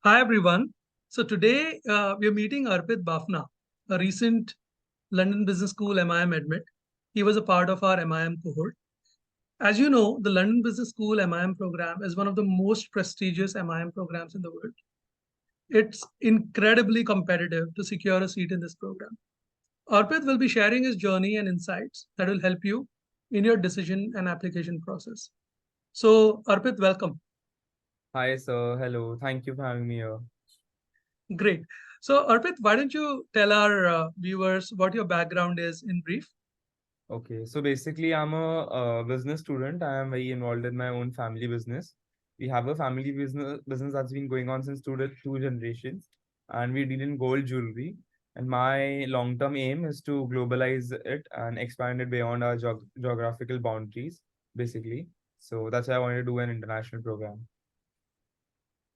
Hi everyone. So today we are meeting Arpit Bafna, a recent London Business School MIM admit. He was a part of our MIM cohort. As you know, the London Business School MIM program is one of the most prestigious MIM programs in the world. It's incredibly competitive to secure a seat in this program. Arpit will be sharing his journey and insights that will help you in your decision and application process. So, Arpit, welcome. Hi, sir. Hello. Thank you for having me here. Great. So, Arpit, why don't you tell our viewers what your background is in brief? Okay, so basically, I'm a business student. I am very involved in my own family business. We have a family business that's been going on since two generations, and we deal in gold jewelry. And my long-term aim is to globalize it and expand it beyond our geographical boundaries, basically. So that's why I wanted to do an international program.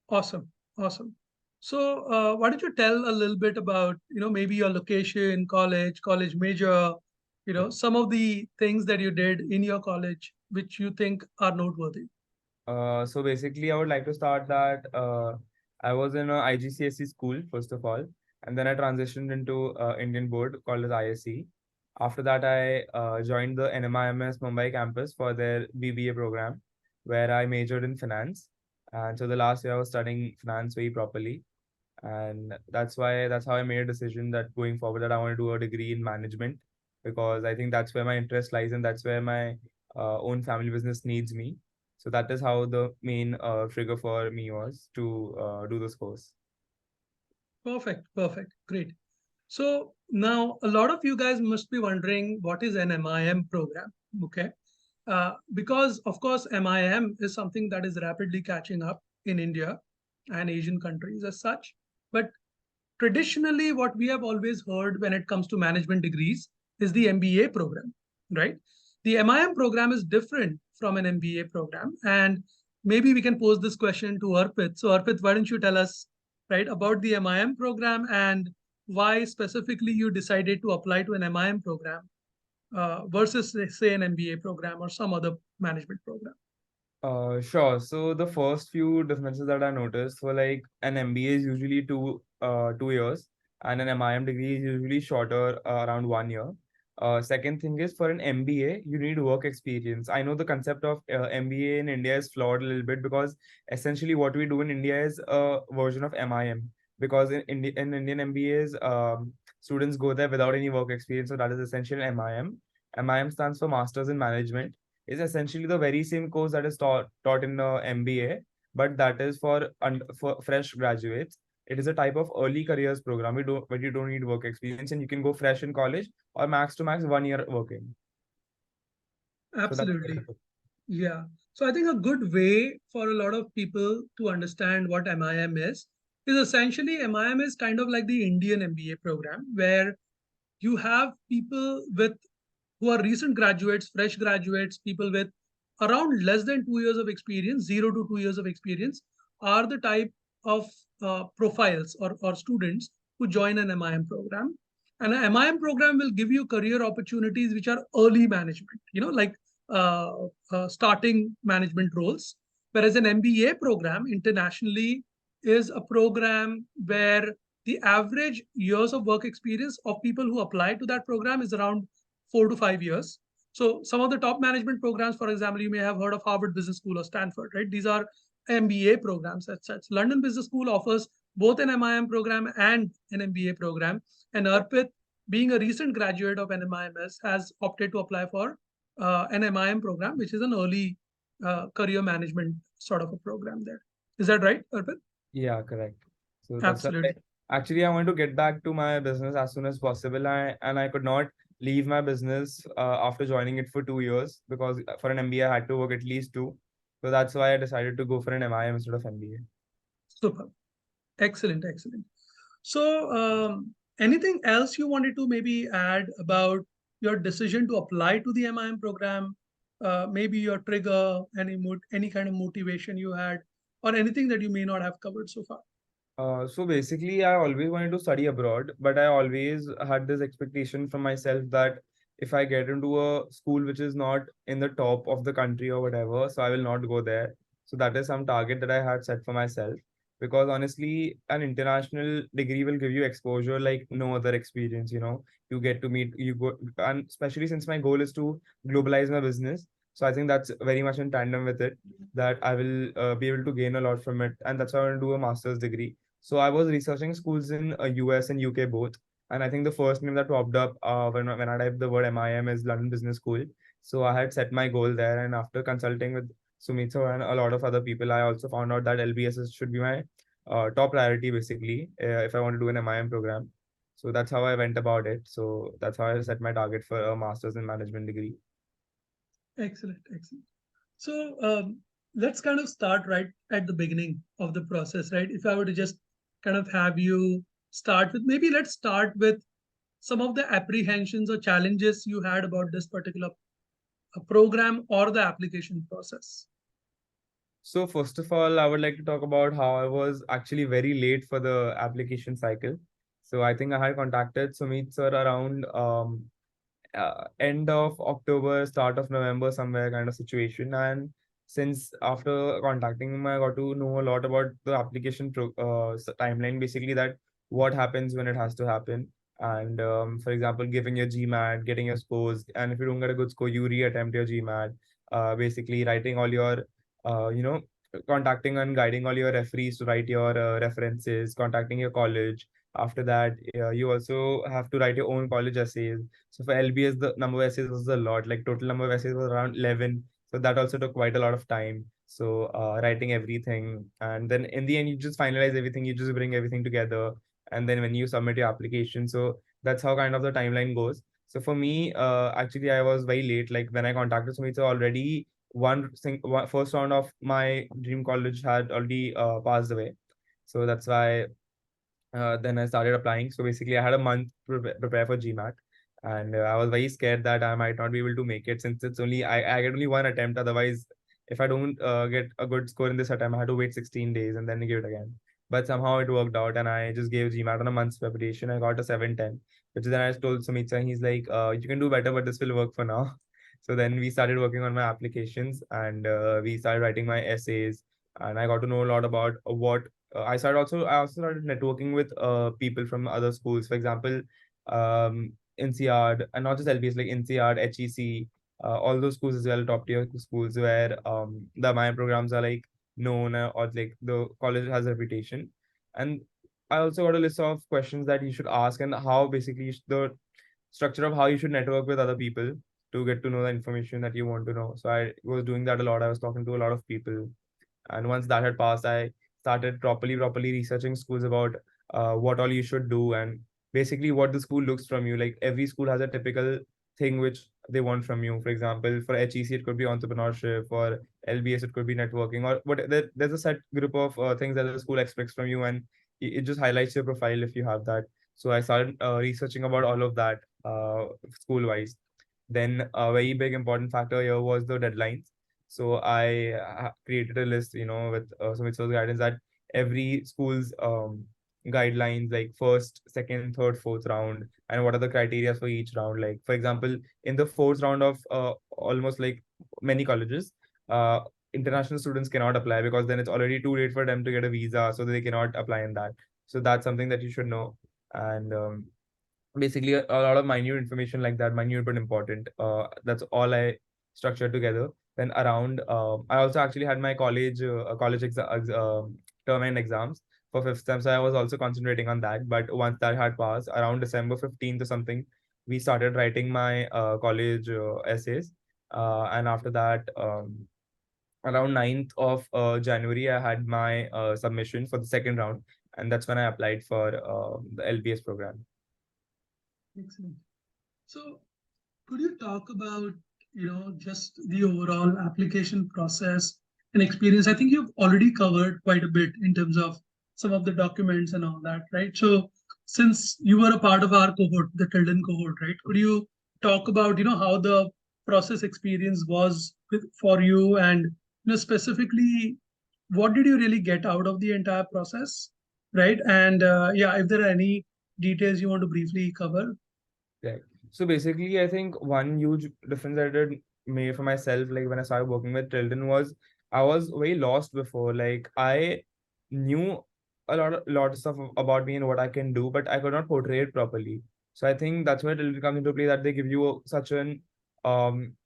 Awesome. Awesome. So, why don't you tell a little bit about, maybe your location, college major, some of the things that you did in your college, which you think are noteworthy. So basically, I would like to start that I was in a IGCSE school, first of all, and then I transitioned into Indian board called as ISE. After that, I joined the NMIMS Mumbai campus for their BBA program, where I majored in finance. And so the last year I was studying finance very properly. And that's how I made a decision that going forward that I want to do a degree in management because I think that's where my interest lies and that's where my own family business needs me. So that is how the main trigger for me was to do this course. Perfect. Perfect. Great. So now a lot of you guys must be wondering what is an MIM program? Okay. Because of course, MIM is something that is rapidly catching up in India and Asian countries as such. But traditionally, what we have always heard when it comes to management degrees is the MBA program, right? The MIM program is different from an MBA program. And maybe we can pose this question to Arpit. So, Arpit, why don't you tell us, right, about the MIM program and why specifically you decided to apply to an MIM program versus, say, an MBA program or some other management program? Sure. So the first few differences that I noticed were like an MBA is usually 2 years, and an MIM degree is usually shorter, around 1 year. Second thing is for an MBA, you need work experience. I know the concept of MBA in India is flawed a little bit because essentially what we do in India is a version of MIM. Because in Indian MBAs, students go there without any work experience, so that is essentially MIM. MIM stands for Masters in Management is essentially the very same course that is taught in the MBA, but that is for fresh graduates. It is a type of early careers program. But you don't need work experience, and you can go fresh in college or max to max 1 year working. So that's the Absolutely. difference. Yeah. So I think a good way for a lot of people to understand what MIM is essentially MIM is kind of like the Indian MBA program where you have people with who are recent graduates, fresh graduates, people with around less than 2 years of experience, 0 to 2 years of experience, are the type of profiles or students who join an MIM program. And an MIM program will give you career opportunities which are early management, like starting management roles. Whereas an MBA program internationally is a program where the average years of work experience of people who apply to that program is around 4 to 5 years. So some of the top management programs, for example, you may have heard of Harvard Business School or Stanford, right? These are MBA programs as such. London Business School offers both an MIM program and an MBA program. And Arpit, being a recent graduate of NMIMS, has opted to apply for an MIM program, which is an early career management sort of a program there. Is that right, Arpit? Yeah, correct. So that's why Absolutely. actually I want to get back to my business as soon as possible. I could not leave my business after joining it for 2 years because for an MBA I had to work at least two. So that's why I decided to go for an MIM instead of MBA. Super. Excellent. Excellent. So, anything else you wanted to maybe add about your decision to apply to the MIM program? Maybe your trigger, any kind of motivation you had, or anything that you may not have covered so far. So basically, I always wanted to study abroad, but I always had this expectation from myself that if I get into a school which is not in the top of the country or whatever, so I will not go there. So that is some target that I had set for myself. because honestly, an international degree will give you exposure like no other experience. You get to meet, you go, and especially since my goal is to globalize my business. So I think that's very much in tandem with it, that I will be able to gain a lot from it. And that's why I want to do a master's degree. So I was researching schools in US and UK both. And I think the first name that popped up when I typed the word MIM is London Business School. So I had set my goal there. And after consulting with Sumeet and a lot of other people, I also found out that LBS should be my top priority basically if I want to do an MIM program. So that's how I went about it. So that's how I set my target for a master's in management degree. Excellent, excellent. So let's kind of start right at the beginning of the process, right? If I were to just kind of have you start with, maybe let's start with some of the apprehensions or challenges you had about this particular program or the application process. So first of all, I would like to talk about how I was actually very late for the application cycle. So I think I had contacted Sumeet sir around end of October, start of November, somewhere kind of situation. And since after contacting him, I got to know a lot about the application timeline, basically that what happens when it has to happen. And for example, giving your GMAT, getting your scores, and if you don't get a good score, you reattempt your GMAT. Basically, writing all your, you know, contacting and guiding all your referees to write your references, contacting your college. After that, you also have to write your own college essays. So for LBS, the number of essays was a lot. Like total number of essays was around 11. So that also took quite a lot of time. So writing everything, and then in the end, you just finalize everything. You just bring everything together, and then when you submit your application, so that's how kind of the timeline goes. So for me, actually, I was very late. Like when I contacted Sumit, so already first round of my dream college had already passed away. So that's why then I started applying. So basically, I had a month to prepare for GMAT, and I was very scared that I might not be able to make it since it's only I get only one attempt. Otherwise, if I don't get a good score in this attempt, I had to wait 16 days and then give it again. But somehow it worked out, and I just gave GMAT on a month's preparation. I got a 710, which then I told Sumit sir, he's like, you can do better, but this will work for now. So then we started working on my applications, and we started writing my essays, and I got to know a lot about what I also started networking with people from other schools. For example, NCR, and not just LBS, like NCR, HEC, all those schools as well, top tier schools where the MIM programs are like known, or like the college has a reputation. And I also got a list of questions that you should ask, and how basically the structure of how you should network with other people to get to know the information that you want to know. So I was doing that a lot. I was talking to a lot of people, and once that had passed, I started properly researching schools about what all you should do, and basically what the school looks from you. Like every school has a typical thing which they want from you. For example, for HEC it could be entrepreneurship, for LBS it could be networking, or there's a set group of things that the school expects from you, and it just highlights your profile if you have that. So I started researching about all of that school wise. Then a very big important factor here was the deadlines. So I created a list, with some resource guidance, that every school's guidelines, like first, second, third, fourth round, and what are the criteria for each round. Like for example, in the fourth round of almost like many colleges, international students cannot apply because then it's already too late for them to get a visa, so they cannot apply in that. So that's something that you should know. And basically a lot of minute information like that, minute but important. That's all I structured together. Then around I also actually had my term end exams for fifth sem, so I was also concentrating on that. But once that had passed around December 15th or something, we started writing my college essays. And after that, around 9th of January, I had my submission for the second round, and that's when I applied for the LBS program. Excellent. So could you talk about, just the overall application process and experience? I think you've already covered quite a bit in terms of some of the documents and all that, right? So since you were a part of our cohort, the Tilden cohort, right? Could you talk about, how the process experience was for you, and specifically what did you really get out of the entire process, right? And yeah, if there are any details you want to briefly cover. Right. So basically, I think one huge difference I did made for myself, like when I started working with Tilden, was I was very lost before. Like I knew a lot of stuff about me and what I can do, but I could not portray it properly. So I think that's where it will come into play, that they give you such an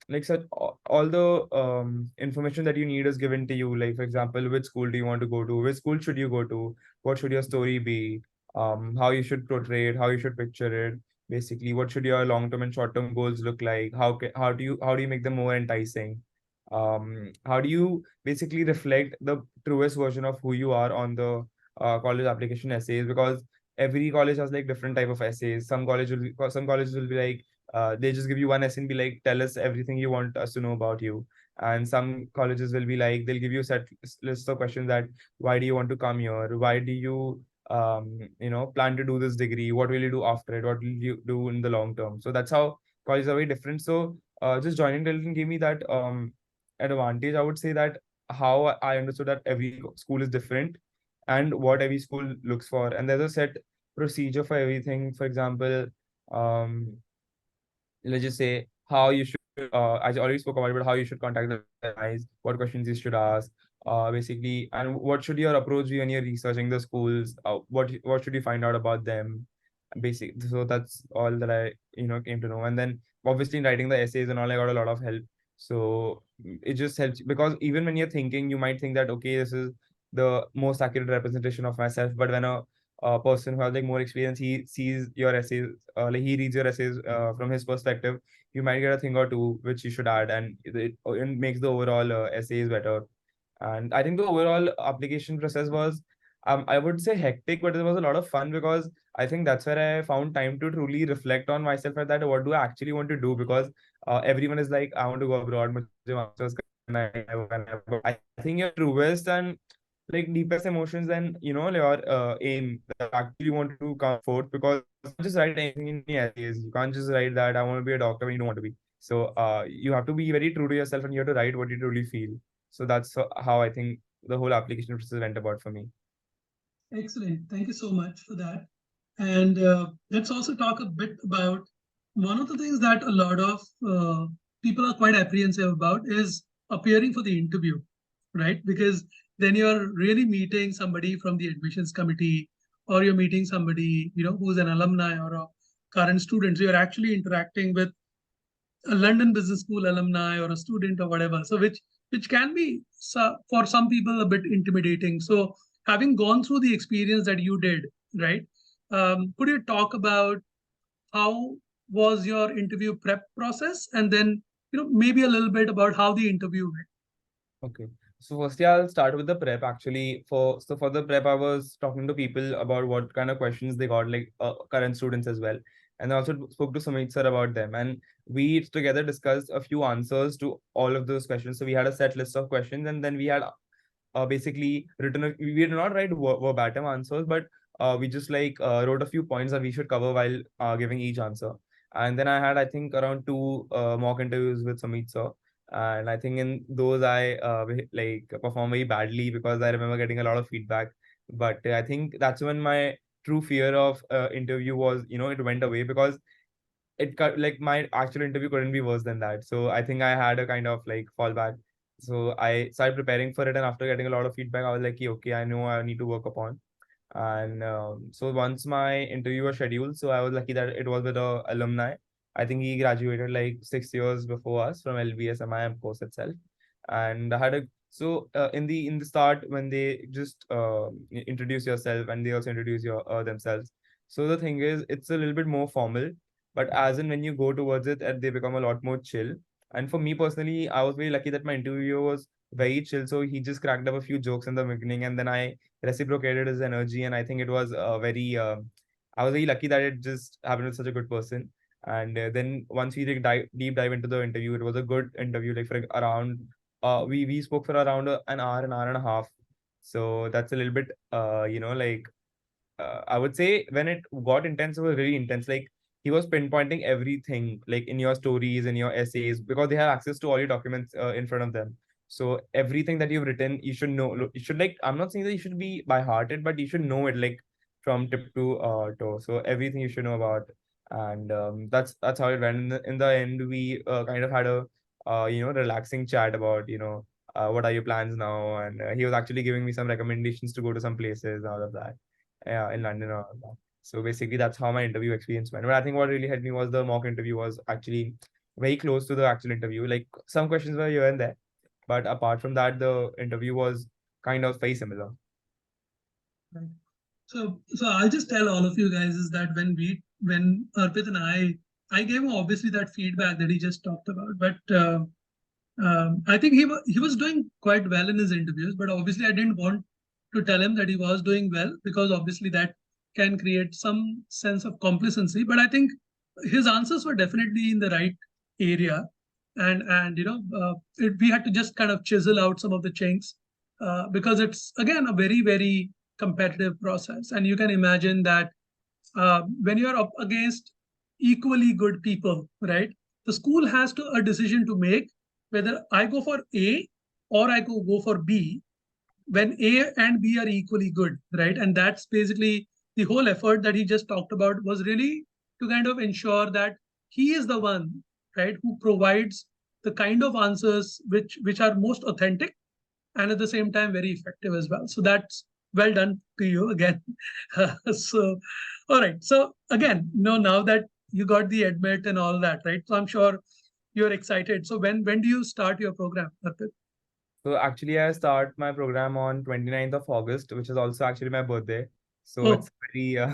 like such all the information that you need is given to you. Like for example, which school do you want to go to? Which school should you go to? What should your story be? How you should portray it, how you should picture it. Basically, what should your long-term and short-term goals look like? How do you make them more enticing? How do you basically reflect the truest version of who you are on the college application essays? Because every college has like different type of essays. Some colleges will be like they just give you one essay and be like, tell us everything you want us to know about you. And some colleges will be like, they'll give you a set list of questions that why do you want to come here? Why do you plan to do this degree? What will you do after it? What will you do in the long term? So that's how colleges are very different. So just joining Tilden gave me that advantage. I would say that how I understood that every school is different and what every school looks for. And there's a set procedure for everything. For example, um, let's just say how you should, I already spoke about it, but how you should contact the allies, what questions you should ask, basically, and what should your approach be when you're researching the schools, what should you find out about them, basic. So that's all that I came to know. And then obviously in writing the essays and all, I got a lot of help. So it just helps, because even when you're thinking, you might think that okay, this is the most accurate representation of myself, but when a person who has like more experience, he sees your essays, like he reads your essays from his perspective, you might get a thing or two which you should add, and it makes the overall essays better. And I think the overall application process was, I would say hectic, but it was a lot of fun, because I think that's where I found time to truly reflect on myself at that. What do I actually want to do? Because everyone is like, I want to go abroad, mujhe masters karna hai, karna hai. But I think your truest and like deepest emotions and your aim that actually want to come forth, because you can't just write anything in the essays. You can't just write that I want to be a doctor when you don't want to be. So you have to be very true to yourself, and you have to write what you truly feel. So that's how I think the whole application process went about for me. Excellent. Thank you so much for that. And let's also talk a bit about one of the things that a lot of people are quite apprehensive about is appearing for the interview, right? Because then you're really meeting somebody from the admissions committee, or you're meeting somebody, who's an alumni or a current student. So you're actually interacting with a London Business School alumni or a student or whatever. So which can be for some people a bit intimidating. So having gone through the experience that you did, right? Could you talk about how was your interview prep process, and then maybe a little bit about how the interview went? Okay. So firstly, I'll start with the prep. Actually, for the prep, I was talking to people about what kind of questions they got, like current students as well, and I also spoke to Sumeet sir about them, and we together discussed a few answers to all of those questions. So we had a set list of questions, and then we had basically we did not write verbatim answers, but we just like wrote a few points that we should cover while giving each answer. And then I had, I think, around two mock interviews with Sumeet sir, and I think in those I like performed very badly, because I remember getting a lot of feedback. But I think that's when my true fear of interview was, it went away, because like my actual interview couldn't be worse than that. So I think I had a kind of like fallback. So I started preparing for it, and after getting a lot of feedback, I was like, okay, I know I need to work upon. And so once my interview was scheduled, so I was lucky that it was with a alumni. I think he graduated like 6 years before us from LBS MIM course itself. And I had a so in the start, when they just introduce yourself, and they also introduce themselves. So the thing is, it's a little bit more formal, but as in when you go towards it, they become a lot more chill. And for me personally, I was very lucky that my interviewer was very chill. So he just cracked up a few jokes in the beginning, and then I reciprocated his energy, and I think it was very I was very lucky that it just happened with such a good person. And then once we deep dive into the interview, it was a good interview, like for around we spoke for around an hour and a half. So that's a little bit like I would say when it got intense, it was really intense. Like he was pinpointing everything, like in your stories, in your essays, because they have access to all your documents in front of them. So everything that you've written, you should know. You should like. I'm not saying that you should be by hearted, but you should know it like from tip to toe. So everything you should know about, and that's how it went. In the end, we kind of had a relaxing chat about what are your plans now? And he was actually giving me some recommendations to go to some places and all of that. Yeah, in London and all of that. So basically, that's how my interview experience went. But I think what really helped me was the mock interview was actually very close to the actual interview. Like some questions were here and there, but apart from that, the interview was kind of very similar. Right. So I'll just tell all of you guys is that when Arpit and I gave him obviously that feedback that he just talked about, but I think he was doing quite well in his interviews, but obviously I didn't want to tell him that he was doing well because obviously that can create some sense of complacency. But I think his answers were definitely in the right area, and we had to just kind of chisel out some of the chinks because it's again a very competitive process, and you can imagine that when you're up against equally good people, right? The school has to a decision to make whether I go for A or I go for B when A and B are equally good, right? And that's basically the whole effort that he just talked about was really to kind of ensure that he is the one, right, who provides the kind of answers which are most authentic and at the same time very effective as well. So that's well done to you again. So, all right. So again, now that you got the admit and all that, right? So I'm sure you're excited. So when do you start your program, Arpit? So actually, I start my program on 29th of August, which is also actually my birthday. So it's Oh, a very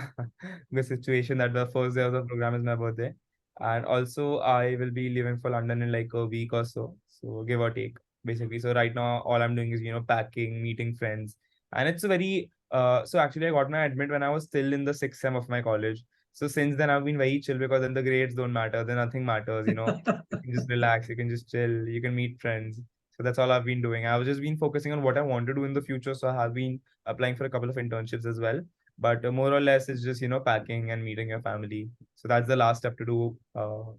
good situation that the first day of the program is my birthday. And also, I will be leaving for London in like a week or so. So give or take, basically. So right now, all I'm doing is, packing, meeting friends. And it's a very, so actually, I got my admit when I was still in the sixth sem of my college. So since then, I've been very chill because then the grades don't matter, then nothing matters. You can just relax, you can just chill, you can meet friends. So that's all I've been doing. I've just been focusing on what I want to do in the future. So I have been applying for a couple of internships as well. But more or less, it's just, packing and meeting your family. So that's the last step to do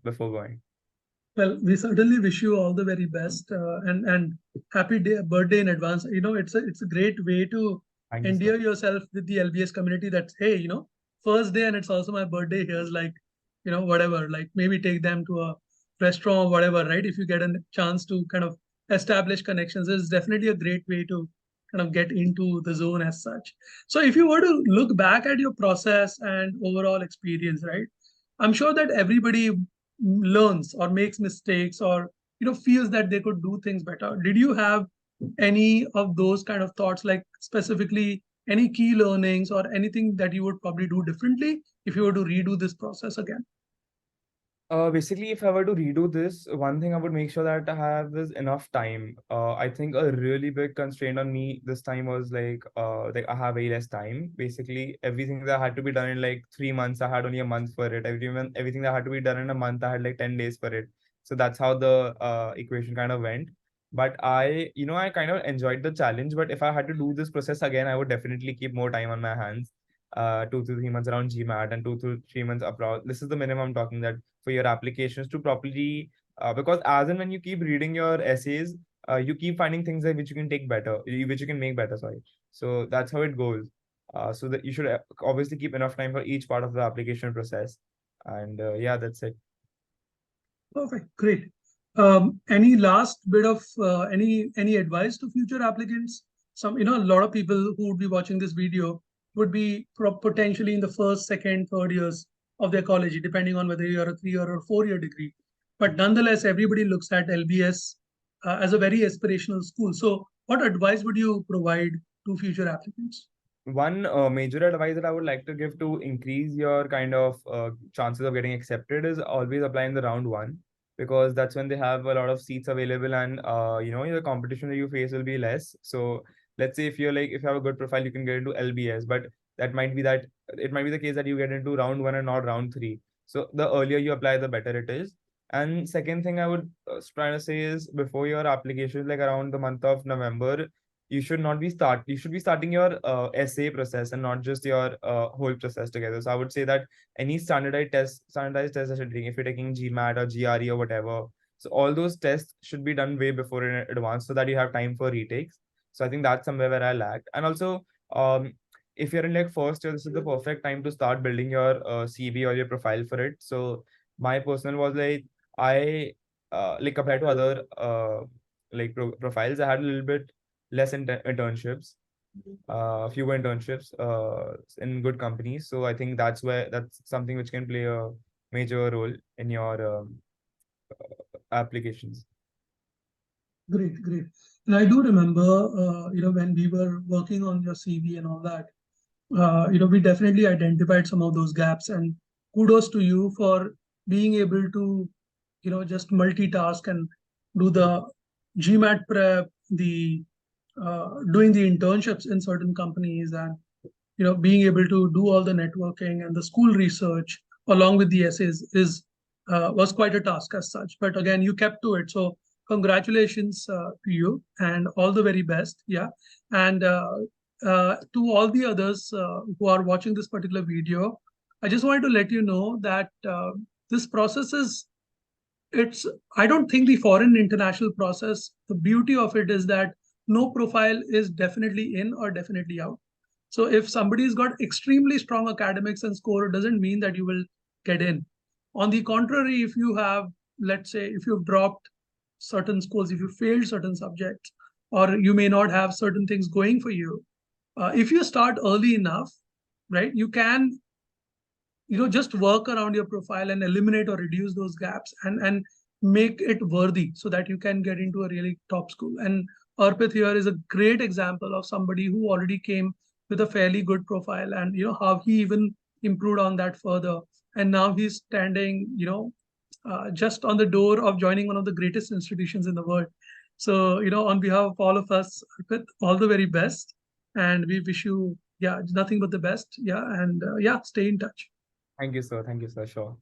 before going. well, we certainly wish you all the very best and happy birthday in advance. It's a great way to Thank you so endear yourself with the LBS community. That's hey, first day and it's also my birthday. Here's like, whatever. Like maybe take them to a restaurant or whatever, right? If you get a chance to kind of establish connections, it's definitely a great way to kind of get into the zone as such. So if you were to look back at your process and overall experience, right? I'm sure that everybody learns or makes mistakes or feels that they could do things better. Did you have any of those kind of thoughts, like specifically any key learnings or anything that you would probably do differently if you were to redo this process again? Basically, if I were to redo this, one thing I would make sure that I have is enough time. I think a really big constraint on me this time was like I have very less time. Basically, everything that had to be done in like 3 months, I had only a month for it. Everything that had to be done in a month, I had like 10 days for it. So that's how the equation kind of went. But I kind of enjoyed the challenge. But if I had to do this process again, I would definitely keep more time on my hands. 2 to 3 months around GMAT and 2 to 3 months abroad. This is the minimum I'm talking that for your applications to properly because as and when you keep reading your essays you keep finding things which you can take better which you can make better, sorry. So that's how it goes. So that you should obviously keep enough time for each part of the application process. And yeah, that's it. Perfect, great. Any last bit of any advice to future applicants? A lot of people who would be watching this video would be potentially in the first, second, third years of their college, depending on whether you're a 3 year or 4 year degree. But nonetheless, everybody looks at LBS as a very aspirational school. So, what advice would you provide to future applicants? One major advice that I would like to give to increase your kind of chances of getting accepted is always apply in the round one, because that's when they have a lot of seats available, and the competition that you face will be less. So let's say if you have a good profile, you can get into LBS, but it might be the case that you get into round one and not round three. So the earlier you apply, the better it is. And second thing I would try to say is before your application, like around the month of November, you should be starting your essay process and not just your whole process together. So I would say that any standardized tests that you're taking, if you're taking GMAT or GRE or whatever, so all those tests should be done way before in advance so that you have time for retakes. So I think that's somewhere where I lacked. And also, if you're in like first year, this is the perfect time to start building your CV or your profile for it. So my personal was like I like compared to other like profiles. I had a little bit less internships, fewer internships in good companies. So I think that's something which can play a major role in your applications. Great, great. And I do remember, when we were working on your CV and all that, we definitely identified some of those gaps. And kudos to you for being able to, just multitask and do the GMAT prep, the doing the internships in certain companies, and being able to do all the networking and the school research along with the essays is was quite a task as such. But again, you kept to it. So congratulations to you and all the very best. Yeah. And to all the others who are watching this particular video, I just wanted to let you know that this process is it's I don't think the foreign international process, the beauty of it is that no profile is definitely in or definitely out. So if somebody's got extremely strong academics and score, it doesn't mean that you will get in. On the contrary, if you have, let's say, if you've dropped certain schools, if you failed certain subjects, or you may not have certain things going for you, if you start early enough, right, you can just work around your profile and eliminate or reduce those gaps and make it worthy so that you can get into a really top school. And Arpit here is a great example of somebody who already came with a fairly good profile, and how he even improved on that further, and now he's standing just on the door of joining one of the greatest institutions in the world. So on behalf of all of us, Arpit, all the very best, and we wish you, yeah, nothing but the best. Yeah. And yeah, stay in touch. Thank you, sir. Thank you, sir. Sure.